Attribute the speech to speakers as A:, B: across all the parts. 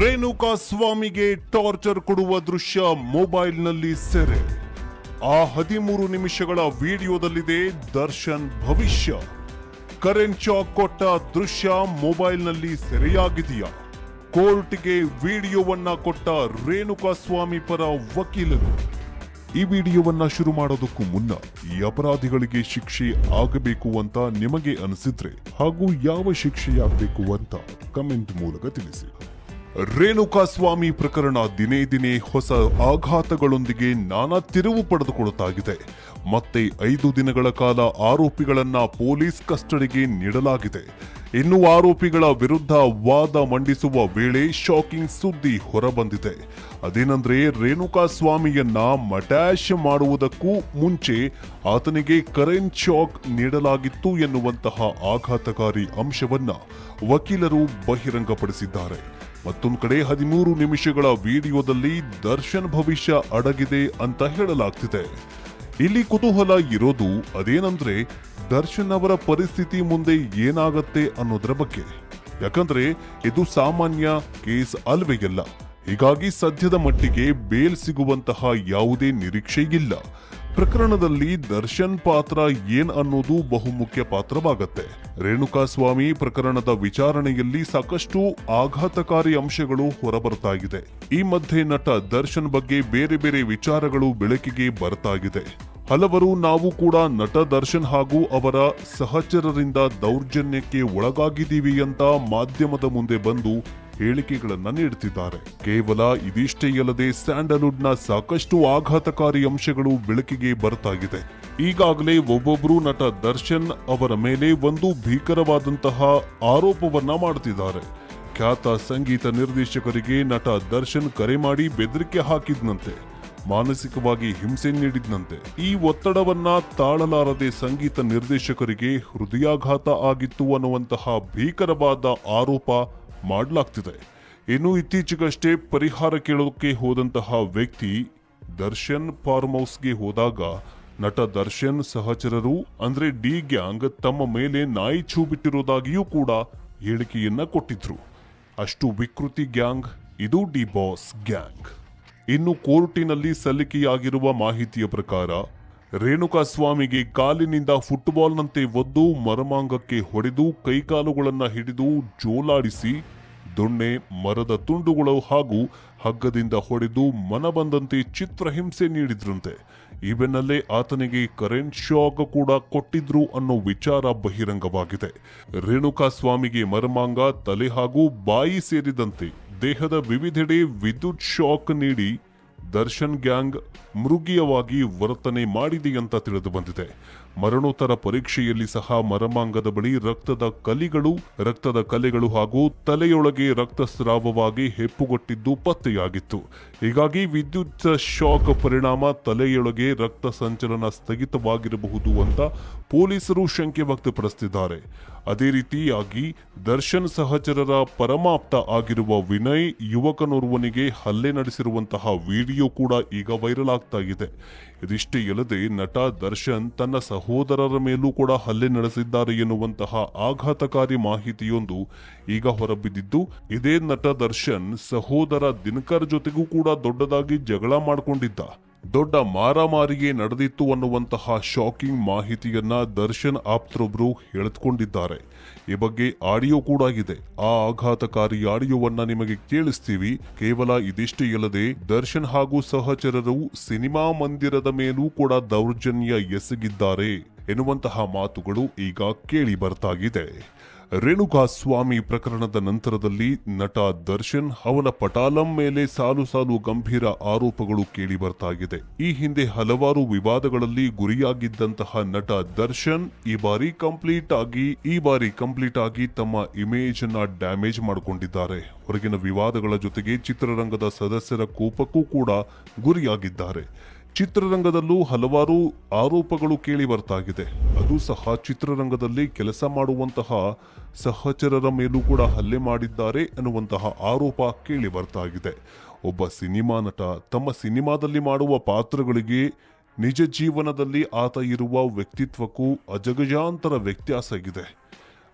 A: ರೇಣುಕಾ ಸ್ವಾಮಿಗೆ ಟಾರ್ಚರ್ ಕೊಡುವ ದೃಶ್ಯ ಮೊಬೈಲ್ನಲ್ಲಿ ಸೆರೆ. ಆ 13 ನಿಮಿಷಗಳ ವಿಡಿಯೋದಲ್ಲಿದೆ ದರ್ಶನ್ ಭವಿಷ್ಯ. ಕರೆಂಟ್ ಶಾಕ್ ಕೊಟ್ಟ ದೃಶ್ಯ ಮೊಬೈಲ್ನಲ್ಲಿ ಸೆರೆಯಾಗಿದೆಯಾ? ಕೋರ್ಟ್ಗೆ ವಿಡಿಯೋವನ್ನ ಕೊಟ್ಟ ರೇಣುಕಾ ಸ್ವಾಮಿ ಪರ ವಕೀಲರು. ಈ ವಿಡಿಯೋವನ್ನ ಶುರು ಮಾಡೋದಕ್ಕೂ ಮುನ್ನ ಈ ಅಪರಾಧಿಗಳಿಗೆ ಶಿಕ್ಷೆ ಆಗಬೇಕು ಅಂತ ನಿಮಗೆ ಅನಿಸಿದ್ರೆ ಹಾಗೂ ಯಾವ ಶಿಕ್ಷೆಯಾಗಬೇಕು ಅಂತ ಕಮೆಂಟ್ ಮೂಲಕ ತಿಳಿಸಿ. ರೇಣುಕಾ ಸ್ವಾಮಿ ಪ್ರಕರಣ ದಿನೇ ದಿನೇ ಹೊಸ ಆಘಾತಗಳೊಂದಿಗೆ ನಾನಾ ತಿರುವು ಪಡೆದುಕೊಳ್ಳುತ್ತಾಗಿದೆ. ಮತ್ತೆ 5 ದಿನಗಳ ಕಾಲ ಆರೋಪಿಗಳನ್ನ ಪೊಲೀಸ್ ಕಸ್ಟಡಿಗೆ ನೀಡಲಾಗಿದೆ. ಇನ್ನು ಆರೋಪಿಗಳ ವಿರುದ್ಧ ವಾದ ಮಂಡಿಸುವ ವೇಳೆ ಶಾಕಿಂಗ್ ಸುದ್ದಿ ಹೊರಬಂದಿದೆ. ಅದೇನೆಂದ್ರೆ ರೇಣುಕಾ ಸ್ವಾಮಿಯನ್ನ ಮಟ್ಯಾಶ್ ಮಾಡುವುದಕ್ಕೂ ಮುಂಚೆ ಆತನಿಗೆ ಕರೆಂಟ್ ಶಾಕ್ ನೀಡಲಾಗಿತ್ತು ಎನ್ನುವಂತಹ ಆಘಾತಕಾರಿ ಅಂಶವನ್ನ ವಕೀಲರು ಬಹಿರಂಗಪಡಿಸಿದ್ದಾರೆ. ಮತ್ತೊಂದು ಕಡೆ 13 ನಿಮಿಷಗಳ ವಿಡಿಯೋದಲ್ಲಿ ದರ್ಶನ್ ಭವಿಷ್ಯ ಅಡಗಿದೆ ಅಂತ ಹೇಳಲಾಗ್ತಿದೆ. ಇಲ್ಲಿ ಕುತೂಹಲ ಇರೋದು ಅದೇನಂದ್ರೆ ದರ್ಶನ್ ಅವರ ಪರಿಸ್ಥಿತಿ ಮುಂದೆ ಏನಾಗತ್ತೆ ಅನ್ನೋದ್ರ ಬಗ್ಗೆ. ಯಾಕಂದ್ರೆ ಇದು ಸಾಮಾನ್ಯ ಕೇಸ್ ಅಲ್ವೇ ಇಲ್ಲ. ಹೀಗಾಗಿ ಸದ್ಯದ ಮಟ್ಟಿಗೆ ಬೇಲ್ ಸಿಗುವಂತಹ ಯಾವುದೇ ನಿರೀಕ್ಷೆ ಇಲ್ಲ. ಪ್ರಕರಣದಲ್ಲಿ ದರ್ಶನ್ ಪಾತ್ರ ಏನ್ ಅನ್ನೋದು ಬಹುಮುಖ್ಯ ಪಾತ್ರವಾಗತ್ತೆ. ರೇಣುಕಾ ಸ್ವಾಮಿ ಪ್ರಕರಣದ ವಿಚಾರಣೆಯಲ್ಲಿ ಸಾಕಷ್ಟು ಆಘಾತಕಾರಿ ಅಂಶಗಳು ಹೊರಬರ್ತಾ ಇದೆ. ಈ ಮಧ್ಯೆ ನಟ ದರ್ಶನ್ ಬಗ್ಗೆ ಬೇರೆ ಬೇರೆ ವಿಚಾರಗಳು ಬೆಳಕಿಗೆ ಬರ್ತಾ ಇದೆ. ಹಲವರು ನಾವು ಕೂಡ ನಟ ದರ್ಶನ್ ಹಾಗೂ ಅವರ ಸಹಚರರಿಂದ ದೌರ್ಜನ್ಯಕ್ಕೆ ಒಳಗಾಗಿದ್ದೀವಿ ಅಂತ ಮಾಧ್ಯಮದ ಮುಂದೆ ಬಂದು ಹೇಳಿಕೆಗಳನ್ನ ನೀಡುತ್ತಿದ್ದಾರೆ. ಕೇವಲ ಇದಿಷ್ಟೇ ಅಲ್ಲದೆ ಸ್ಯಾಂಡಲ್ವುಡ್ ನ ಸಾಕಷ್ಟು ಆಘಾತಕಾರಿ ಅಂಶಗಳು ಬೆಳಕಿಗೆ ಬರ್ತಾ ಇದೆ. ಈಗಾಗಲೇ ಒಬ್ಬೊಬ್ರು ನಟ ದರ್ಶನ್ ಅವರ ಮೇಲೆ ಒಂದು ಭೀಕರವಾದಂತಹ ಆರೋಪವನ್ನ ಮಾಡುತ್ತಿದ್ದಾರೆ. ಖ್ಯಾತ ಸಂಗೀತ ನಿರ್ದೇಶಕರಿಗೆ ನಟ ದರ್ಶನ್ ಕರೆ ಮಾಡಿ ಬೆದರಿಕೆ ಹಾಕಿದ್ನಂತೆ, ಮಾನಸಿಕವಾಗಿ ಹಿಂಸೆ ನೀಡಿದ್ನಂತೆ. ಈ ಒತ್ತಡವನ್ನ ತಾಳಲಾರದೆ ಸಂಗೀತ ನಿರ್ದೇಶಕರಿಗೆ ಹೃದಯಾಘಾತ ಆಗಿತ್ತು ಅನ್ನುವಂತಹ ಭೀಕರವಾದ ಆರೋಪ ಮಾಡಲಾಗ್ತಿದೆ. ಇನ್ನು ಇತ್ತೀಚೆಗಷ್ಟೇ ಪರಿಹಾರ ಕೇಳೋಕೆ ಹೋದಂತಹ ವ್ಯಕ್ತಿ ದರ್ಶನ್ ಫಾರ್ಮ್ ಹೌಸ್ಗೆ ಹೋದಾಗ ನಟ ದರ್ಶನ್ ಸಹಚರರು ಅಂದ್ರೆ ಡಿ ಗ್ಯಾಂಗ್ ತಮ್ಮ ಮೇಲೆ ನಾಯಿ ಛೂ ಬಿಟ್ಟಿರೋದಾಗಿಯೂ ಕೂಡ ಹೇಳಿಕೆಯನ್ನ ಕೊಟ್ಟಿದ್ರು. ಅಷ್ಟು ವಿಕೃತಿ ಗ್ಯಾಂಗ್ ಇದು ಡಿ ಬಾಸ್ ಗ್ಯಾಂಗ್. ಇನ್ನು ಕೋರ್ಟಿನಲ್ಲಿ ಸಲ್ಲಿಕೆಯಾಗಿರುವ ಮಾಹಿತಿಯ ಪ್ರಕಾರ ರೇಣುಕಾ ಸ್ವಾಮಿಗೆ ಕಾಲಿನಿಂದ ಫುಟ್ಬಾಲ್ನಂತೆ ಒದ್ದು ಮರಮಾಂಗಕ್ಕೆ ಹೊಡೆದು ಕೈಕಾಲುಗಳನ್ನ ಹಿಡಿದು ಜೋಲಾಡಿಸಿ ದೊಣ್ಣೆ, ಮರದ ತುಂಡುಗಳು ಹಾಗೂ ಹಗ್ಗದಿಂದ ಹೊಡೆದು ಮನಬಂದಂತೆ ಚಿತ್ರಹಿಂಸೆ ನೀಡಿದ್ರಂತೆ. ಈ ಬೆನ್ನಲ್ಲೇ ಆತನಿಗೆ ಕರೆಂಟ್ ಶಾಕ್ ಕೂಡ ಕೊಟ್ಟಿದ್ರು ಅನ್ನೋ ವಿಚಾರ ಬಹಿರಂಗವಾಗಿದೆ. ರೇಣುಕಾ ಸ್ವಾಮಿಗೆ ಮರಮಾಂಗ, ತಲೆ ಹಾಗೂ ಬಾಯಿ ಸೇರಿದಂತೆ ದೇಹದ ವಿವಿಧೆಡೆ ವಿದ್ಯುತ್ ಶಾಕ್ ನೀಡಿ ದರ್ಶನ್ ಗ್ಯಾಂಗ್ ಮೃಗೀಯವಾಗಿ ವರ್ತನೆ ಮಾಡಿದೆ ಅಂತ ತಿಳಿದು ಬಂದಿದೆ. ಮರಣೋತ್ತರ ಪರೀಕ್ಷೆಯಲ್ಲಿ ಸಹ ಮರಮಾಂಗದ ಬಳಿ ರಕ್ತದ ಕಲೆಗಳು ಹಾಗೂ ತಲೆಯೊಳಗೆ ರಕ್ತಸ್ರಾವವಾಗಿ ಹೆಪ್ಪುಗಟ್ಟಿದ್ದು ಪತ್ತೆಯಾಗಿತ್ತು. ಹೀಗಾಗಿ ವಿದ್ಯುತ್ ಶಾಕ್ ಪರಿಣಾಮ ತಲೆಯೊಳಗೆ ರಕ್ತ ಸಂಚಲನ ಸ್ಥಗಿತವಾಗಿರಬಹುದು ಅಂತ ಪೊಲೀಸರು ಶಂಕೆ ವ್ಯಕ್ತಪಡಿಸುತ್ತಿದ್ದಾರೆ. ಅದೇ ರೀತಿಯಾಗಿ ದರ್ಶನ್ ಸಹಚರರ ಪರಮಾಪ್ತ ಆಗಿರುವ ವಿನಯ್ ಯುವಕನೋರ್ವನಿಗೆ ಹಲ್ಲೆ ನಡೆಸಿರುವಂತಹ ವಿಡಿಯೋ ಕೂಡ ಈಗ ವೈರಲ್ ಆಗ್ತಾ ಇದೆ. ಇದಿಷ್ಟೇ ಅಲ್ಲದೆ ನಟ ದರ್ಶನ್ ತನ್ನ ಸಹೋದರರ ಮೇಲೂ ಕೂಡ ಹಲ್ಲೆ ನಡೆಸಿದ್ದಾರೆ ಎನ್ನುವಂತಹ ಆಘಾತಕಾರಿ ಮಾಹಿತಿಯೊಂದು ಈಗ ಹೊರಬಿದ್ದಿದ್ದು, ಇದೇ ನಟ ದರ್ಶನ್ ಸಹೋದರ ದಿನಕರ್ ಜೊತೆಗೂ ಕೂಡ ದೊಡ್ಡದಾಗಿ ಜಗಳ ಮಾಡಿಕೊಂಡಿದ್ದ. ದೊಡ್ಡ ಮಾರಾಮಾರಿಗೆ ನಡೆದಿತ್ತು ಅನ್ನುವಂತಹ ಶಾಕಿಂಗ್ ಮಾಹಿತಿಯನ್ನ ದರ್ಶನ್ ಆಪ್ತರೊಬ್ರು ಹೇಳಿಕೊಂಡಿದ್ದಾರೆ. ಈ ಬಗ್ಗೆ ಆಡಿಯೋ ಕೂಡ ಇದೆ. ಆ ಆಘಾತಕಾರಿ ಆಡಿಯೋವನ್ನ ನಿಮಗೆ ಕೇಳಿಸ್ತೀವಿ. ಕೇವಲ ಇದಿಷ್ಟೇ ಅಲ್ಲದೆ ದರ್ಶನ್ ಹಾಗೂ ಸಹಚರರು ಸಿನಿಮಾ ಮಂದಿರದ ಮೇಲೂ ಕೂಡ ದೌರ್ಜನ್ಯ ಎಸಗಿದ್ದಾರೆ ಎನ್ನುವಂತಹ ಮಾತುಗಳು ಈಗ ಕೇಳಿ ಬರ್ತಾಗಿದೆ. ರೇಣುಕಾ ಸ್ವಾಮಿ ಪ್ರಕರಣದ ನಂತರದಲ್ಲಿ ನಟ ದರ್ಶನ್ ಅವನ ಪಟಾಲಂ ಮೇಲೆ ಸಾಲು ಗಂಭೀರ ಆರೋಪಗಳು ಕೇಳಿ ಬರ್ತಾಗಿದೆ. ಈ ಹಿಂದೆ ಹಲವಾರು ವಿವಾದಗಳಲ್ಲಿ ಗುರಿಯಾಗಿದ್ದಂತಹ ನಟ ದರ್ಶನ್ ಈ ಬಾರಿ ಕಂಪ್ಲೀಟ್ ಆಗಿ ತಮ್ಮ ಇಮೇಜ್ ಅನ್ನ ಡ್ಯಾಮೇಜ್ ಮಾಡಿಕೊಂಡಿದ್ದಾರೆ. ಹೊರಗಿನ ವಿವಾದಗಳ ಜೊತೆಗೆ ಚಿತ್ರರಂಗದ ಸದಸ್ಯರ ಕೋಪಕ್ಕೂ ಕೂಡ ಗುರಿಯಾಗಿದ್ದಾರೆ. ಚಿತ್ರರಂಗದಲ್ಲೂ ಹಲವಾರು ಆರೋಪಗಳು ಕೇಳಿ ಬರ್ತಾಗಿದೆ. ಅದು ಸಹ ಚಿತ್ರರಂಗದಲ್ಲಿ ಕೆಲಸ ಮಾಡುವಂತಹ ಸಹಚರರ ಮೇಲೂ ಕೂಡ ಹಲ್ಲೆ ಮಾಡಿದ್ದಾರೆ ಎನ್ನುವಂತಹ ಆರೋಪ ಕೇಳಿ ಬರ್ತಾಗಿದೆ. ಒಬ್ಬ ಸಿನಿಮಾ ನಟ ತಮ್ಮ ಸಿನಿಮಾದಲ್ಲಿ ಮಾಡುವ ಪಾತ್ರಗಳಿಗೆ ನಿಜ ಜೀವನದಲ್ಲಿ ಆತ ಇರುವ ವ್ಯಕ್ತಿತ್ವಕ್ಕೂ ಅಜಗಜಾಂತರ ವ್ಯತ್ಯಾಸ ಇದೆ.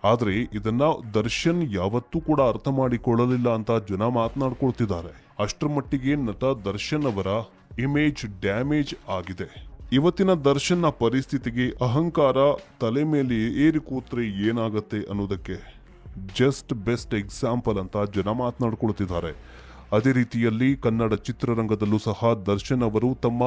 A: ಆದ್ರೆ ಇದನ್ನ ದರ್ಶನ್ ಯಾವತ್ತೂ ಕೂಡ ಅರ್ಥ ಮಾಡಿಕೊಳ್ಳಲಿಲ್ಲ ಅಂತ ಜನ ಮಾತನಾಡ್ಕೊಳ್ತಿದ್ದಾರೆ. ಅಷ್ಟರ ಮಟ್ಟಿಗೆ ನಟ ದರ್ಶನ್ ಅವರ ಇಮೇಜ್ ಡ್ಯಾಮೇಜ್ ಆಗಿದೆ. ಇವತ್ತಿನ ದರ್ಶನ್ನ ಪರಿಸ್ಥಿತಿಗೆ ಅಹಂಕಾರ ತಲೆ ಮೇಲೆ ಏರಿ ಕೂತ್ರೆ ಏನಾಗತ್ತೆ ಅನ್ನೋದಕ್ಕೆ ಜಸ್ಟ್ ಬೆಸ್ಟ್ ಎಕ್ಸಾಂಪಲ್ ಅಂತ ಜನ ಮಾತನಾಡ್ಕೊಳ್ತಿದ್ದಾರೆ. ಅದೇ ರೀತಿಯಲ್ಲಿ ಕನ್ನಡ ಚಿತ್ರರಂಗದಲ್ಲೂ ಸಹ ದರ್ಶನ್ ಅವರು ತಮ್ಮ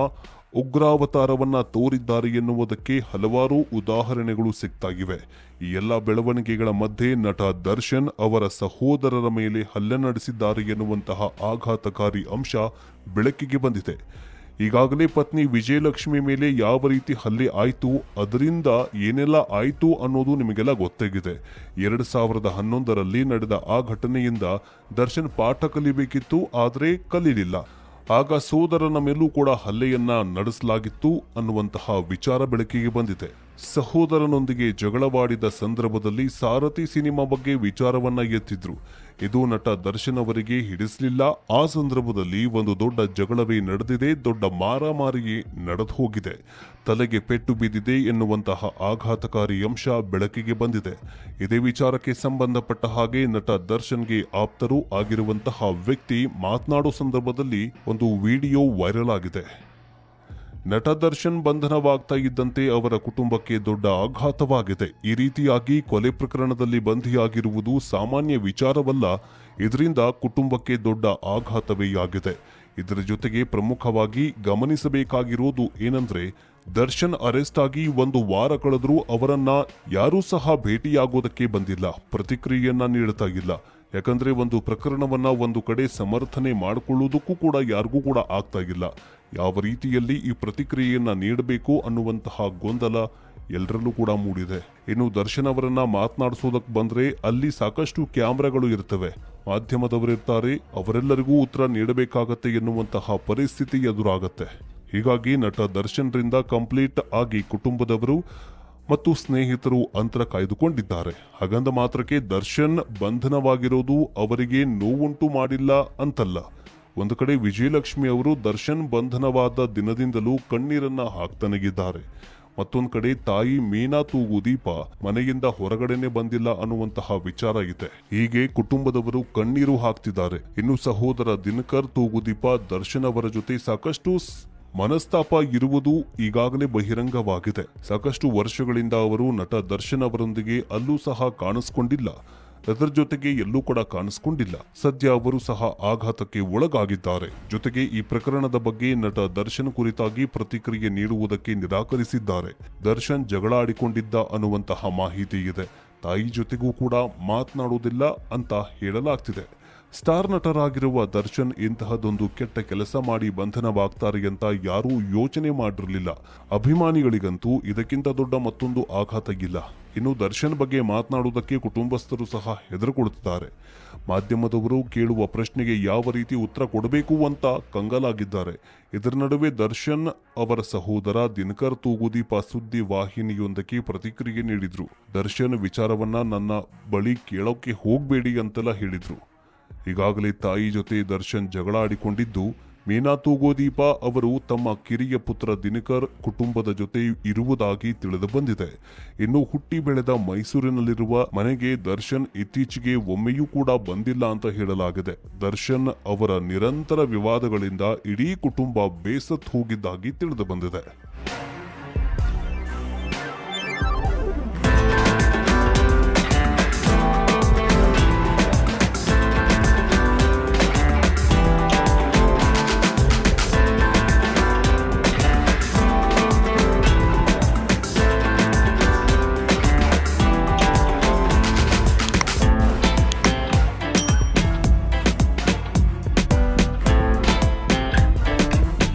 A: ಉಗ್ರಾವತಾರವನ್ನ ತೋರಿದ್ದಾರೆ ಎನ್ನುವುದಕ್ಕೆ ಹಲವಾರು ಉದಾಹರಣೆಗಳು ಸಿಗ್ತಾಗಿವೆ. ಈ ಎಲ್ಲ ಬೆಳವಣಿಗೆಗಳ ಮಧ್ಯೆ ನಟ ದರ್ಶನ್ ಅವರ ಸಹೋದರರ ಮೇಲೆ ಹಲ್ಲೆ ನಡೆಸಿದ್ದಾರೆ ಎನ್ನುವಂತಹ ಆಘಾತಕಾರಿ ಅಂಶ ಬೆಳಕಿಗೆ ಬಂದಿದೆ. ಈಗಾಗಲೇ ಪತ್ನಿ ವಿಜಯಲಕ್ಷ್ಮಿ ಮೇಲೆ ಯಾವ ರೀತಿ ಹಲ್ಲೆ ಆಯಿತು, ಅದರಿಂದ ಏನೆಲ್ಲ ಆಯಿತು ಅನ್ನೋದು ನಿಮಗೆಲ್ಲ ಗೊತ್ತಾಗಿದೆ. 2011ರಲ್ಲಿ ನಡೆದ ಆ ಘಟನೆಯಿಂದ ದರ್ಶನ್ ಪಾಠ ಕಲಿಬೇಕಿತ್ತು, ಆದರೆ ಕಲೀಲಿಲ್ಲ. ಆಗ ಸೋದರನ ಮೇಲೂ ಕೂಡ ಹಲ್ಲೆಯನ್ನ ನಡೆಸಲಾಗಿತ್ತು ಅನ್ನುವಂತಹ ವಿಚಾರ ಬೆಳಕಿಗೆ ಬಂದಿದೆ. ಸಹೋದರನೊಂದಿಗೆ ಜಗಳವಾಡಿದ ಸಂದರ್ಭದಲ್ಲಿ ಸಾರಥಿ ಸಿನಿಮಾ ಬಗ್ಗೆ ವಿಚಾರವನ್ನ ಎತ್ತಿದ್ರು. ಇದು ನಟ ದರ್ಶನ್ ಅವರಿಗೆ ಹಿಡಿಸಲಿಲ್ಲ. ಆ ಸಂದರ್ಭದಲ್ಲಿ ಒಂದು ದೊಡ್ಡ ಜಗಳವೇ ನಡೆದಿದೆ, ದೊಡ್ಡ ಮಾರಾಮಾರಿಯೇ ನಡೆದು ಹೋಗಿದೆ, ತಲೆಗೆ ಪೆಟ್ಟು ಬಿದ್ದಿದೆ ಎನ್ನುವಂತಹ ಆಘಾತಕಾರಿ ಅಂಶ ಬೆಳಕಿಗೆ ಬಂದಿದೆ. ಇದೇ ವಿಚಾರಕ್ಕೆ ಸಂಬಂಧಪಟ್ಟ ಹಾಗೆ ನಟ ದರ್ಶನ್ಗೆ ಆಪ್ತರು ಆಗಿರುವಂತಹ ವ್ಯಕ್ತಿ ಮಾತನಾಡೋ ಸಂದರ್ಭದಲ್ಲಿ ಒಂದು ವಿಡಿಯೋ ವೈರಲ್ ಆಗಿದೆ. ನಟ ದರ್ಶನ್ ಬಂಧನವಾಗ್ತಾ ಇದ್ದಂತೆ ಅವರ ಕುಟುಂಬಕ್ಕೆ ದೊಡ್ಡ ಆಘಾತವಾಗಿದೆ. ಈ ರೀತಿಯಾಗಿ ಕೊಲೆ ಪ್ರಕರಣದಲ್ಲಿ ಬಂಧಿಯಾಗಿರುವುದು ಸಾಮಾನ್ಯ ವಿಚಾರವಲ್ಲ. ಇದರಿಂದ ಕುಟುಂಬಕ್ಕೆ ದೊಡ್ಡ ಆಘಾತವೇ ಆಗಿದೆ. ಇದರ ಜೊತೆಗೆ ಪ್ರಮುಖವಾಗಿ ಗಮನಿಸಬೇಕಾಗಿರೋದು ಏನಂದ್ರೆ, ದರ್ಶನ್ ಅರೆಸ್ಟ್ ಆಗಿ 1 ವಾರ ಕಳೆದ್ರೂ ಅವರನ್ನ ಯಾರೂ ಸಹ ಭೇಟಿಯಾಗೋದಕ್ಕೆ ಬಂದಿಲ್ಲ, ಪ್ರತಿಕ್ರಿಯೆಯನ್ನ ನೀಡ್ತಾ ಇಲ್ಲ. ಯಾಕಂದ್ರೆ ಒಂದು ಪ್ರಕರಣವನ್ನ ಒಂದು ಕಡೆ ಸಮರ್ಥನೆ ಮಾಡಿಕೊಳ್ಳುವುದಕ್ಕೂ ಕೂಡ ಯಾರಿಗೂ ಕೂಡ ಆಗ್ತಾ ಇಲ್ಲ. ಯಾವ ರೀತಿಯಲ್ಲಿ ಈ ಪ್ರತಿಕ್ರಿಯೆಯನ್ನ ನೀಡಬೇಕು ಅನ್ನುವಂತಹ ಗೊಂದಲ ಎಲ್ಲರಲ್ಲೂ ಕೂಡ ಮೂಡಿದೆ. ಇನ್ನು ದರ್ಶನ್ ಅವರನ್ನ ಮಾತನಾಡಿಸೋದಕ್ಕೆ ಬಂದ್ರೆ ಅಲ್ಲಿ ಸಾಕಷ್ಟು ಕ್ಯಾಮ್ರಾಗಳು ಇರ್ತವೆ, ಮಾಧ್ಯಮದವರಿರ್ತಾರೆ, ಅವರೆಲ್ಲರಿಗೂ ಉತ್ತರ ನೀಡಬೇಕಾಗತ್ತೆ ಎನ್ನುವಂತಹ ಪರಿಸ್ಥಿತಿ ಎದುರಾಗತ್ತೆ. ಹೀಗಾಗಿ ನಟ ದರ್ಶನ್ರಿಂದ ಕಂಪ್ಲೀಟ್ ಆಗಿ ಕುಟುಂಬದವರು ಮತ್ತು ಸ್ನೇಹಿತರು ಅಂತರ ಕಾಯ್ದುಕೊಂಡಿದ್ದಾರೆ. ಹಾಗಂದ ಮಾತ್ರಕ್ಕೆ ದರ್ಶನ್ ಬಂಧನವಾಗಿರೋದು ಅವರಿಗೆ ನೋವುಂಟು ಮಾಡಿಲ್ಲ ಅಂತಲ್ಲ. ಒಂದು ಕಡೆ ವಿಜಯಲಕ್ಷ್ಮಿ ಅವರು ದರ್ಶನ್ ಬಂಧನವಾದ ದಿನದಿಂದಲೂ ಕಣ್ಣೀರನ್ನ ಹಾಕ್ತನಗಿದ್ದಾರೆ. ಮತ್ತೊಂದು ಕಡೆ ತಾಯಿ ಮೀನಾ ತೂಗುದೀಪ ಮನೆಯಿಂದ ಹೊರಗಡೆನೆ ಬಂದಿಲ್ಲ ಅನ್ನುವಂತಹ ವಿಚಾರ ಇದೆ. ಹೀಗೆ ಕುಟುಂಬದವರು ಕಣ್ಣೀರು ಹಾಕ್ತಿದ್ದಾರೆ. ಇನ್ನು ಸಹೋದರ ದಿನಕರ್ ತೂಗುದೀಪ ದರ್ಶನ್ ಅವರ ಜೊತೆ ಸಾಕಷ್ಟು ಮನಸ್ತಾಪ ಇರುವುದು ಈಗಾಗಲೇ ಬಹಿರಂಗವಾಗಿದೆ. ಸಾಕಷ್ಟು ವರ್ಷಗಳಿಂದ ಅವರು ನಟ ದರ್ಶನ್ ಅವರೊಂದಿಗೆ ಅಲ್ಲೂ ಸಹ ಕಾಣಿಸ್ಕೊಂಡಿಲ್ಲ, ಅದರ ಜೊತೆಗೆ ಎಲ್ಲೂ ಕೂಡ ಕಾಣಿಸ್ಕೊಂಡಿಲ್ಲ. ಸದ್ಯ ಅವರು ಸಹ ಆಘಾತಕ್ಕೆ ಒಳಗಾಗಿದ್ದಾರೆ. ಜೊತೆಗೆ ಈ ಪ್ರಕರಣದ ಬಗ್ಗೆ ನಟ ದರ್ಶನ್ ಕುರಿತಾಗಿ ಪ್ರತಿಕ್ರಿಯೆ ನೀಡುವುದಕ್ಕೆ ನಿರಾಕರಿಸಿದ್ದಾರೆ. ದರ್ಶನ್ ಜಗಳ ಆಡಿಕೊಂಡಿದ್ದ ಅನ್ನುವಂತಹ ಮಾಹಿತಿ ಇದೆ. ತಾಯಿ ಜೊತೆಗೂ ಕೂಡ ಮಾತನಾಡುವುದಿಲ್ಲ ಅಂತ ಹೇಳಲಾಗ್ತಿದೆ. ಸ್ಟಾರ್ ನಟರಾಗಿರುವ ದರ್ಶನ್ ಇಂತಹದೊಂದು ಕೆಟ್ಟ ಕೆಲಸ ಮಾಡಿ ಬಂಧನವಾಗ್ತಾರೆ ಅಂತ ಯಾರೂ ಯೋಚನೆ ಮಾಡಿರಲಿಲ್ಲ. ಅಭಿಮಾನಿಗಳಿಗಂತೂ ಇದಕ್ಕಿಂತ ದೊಡ್ಡ ಮತ್ತೊಂದು ಆಘಾತ ಇಲ್ಲ. ಇನ್ನು ದರ್ಶನ್ ಬಗ್ಗೆ ಮಾತನಾಡುವುದಕ್ಕೆ ಕುಟುಂಬಸ್ಥರು ಸಹ ಹೆದರುಕೊಡುತ್ತಿದ್ದಾರೆ. ಮಾಧ್ಯಮದವರು ಕೇಳುವ ಪ್ರಶ್ನೆಗೆ ಯಾವ ರೀತಿ ಉತ್ತರ ಕೊಡಬೇಕು ಅಂತ ಕಂಗಾಲಾಗಿದ್ದಾರೆ. ಇದರ ನಡುವೆ ದರ್ಶನ್ ಅವರ ಸಹೋದರ ದಿನಕರ್ ತೂಗುದೀಪ ಸುದ್ದಿ ವಾಹಿನಿಯೊಂದಕ್ಕೆ ಪ್ರತಿಕ್ರಿಯೆ ನೀಡಿದ್ರು. ದರ್ಶನ್ ವಿಚಾರವನ್ನ ನನ್ನ ಬಳಿ ಕೇಳೋಕೆ ಹೋಗ್ಬೇಡಿ ಅಂತೆಲ್ಲ ಹೇಳಿದ್ರು. ಈಗಾಗಲೇ ತಾಯಿ ಜೊತೆ ದರ್ಶನ್ ಜಗಳ ಆಡಿಕೊಂಡಿದ್ದು, ಮೀನಾ ತೂಗುದೀಪ ಅವರು ತಮ್ಮ ಕಿರಿಯ ಪುತ್ರ ದಿನಕರ್ ಕುಟುಂಬದ ಜೊತೆ ಇರುವುದಾಗಿ ತಿಳಿದು ಬಂದಿದೆ. ಇನ್ನು ಹುಟ್ಟಿ ಬೆಳೆದ ಮೈಸೂರಿನಲ್ಲಿರುವ ಮನೆಗೆ ದರ್ಶನ್ ಇತ್ತೀಚೆಗೆ ಒಮ್ಮೆಯೂ ಕೂಡ ಬಂದಿಲ್ಲ ಅಂತ ಹೇಳಲಾಗಿದೆ. ದರ್ಶನ್ ಅವರ ನಿರಂತರ ವಿವಾದಗಳಿಂದ ಇಡೀ ಕುಟುಂಬ ಬೇಸತ್ತು ಹೋಗಿದ್ದಾಗಿ ತಿಳಿದು ಬಂದಿದೆ.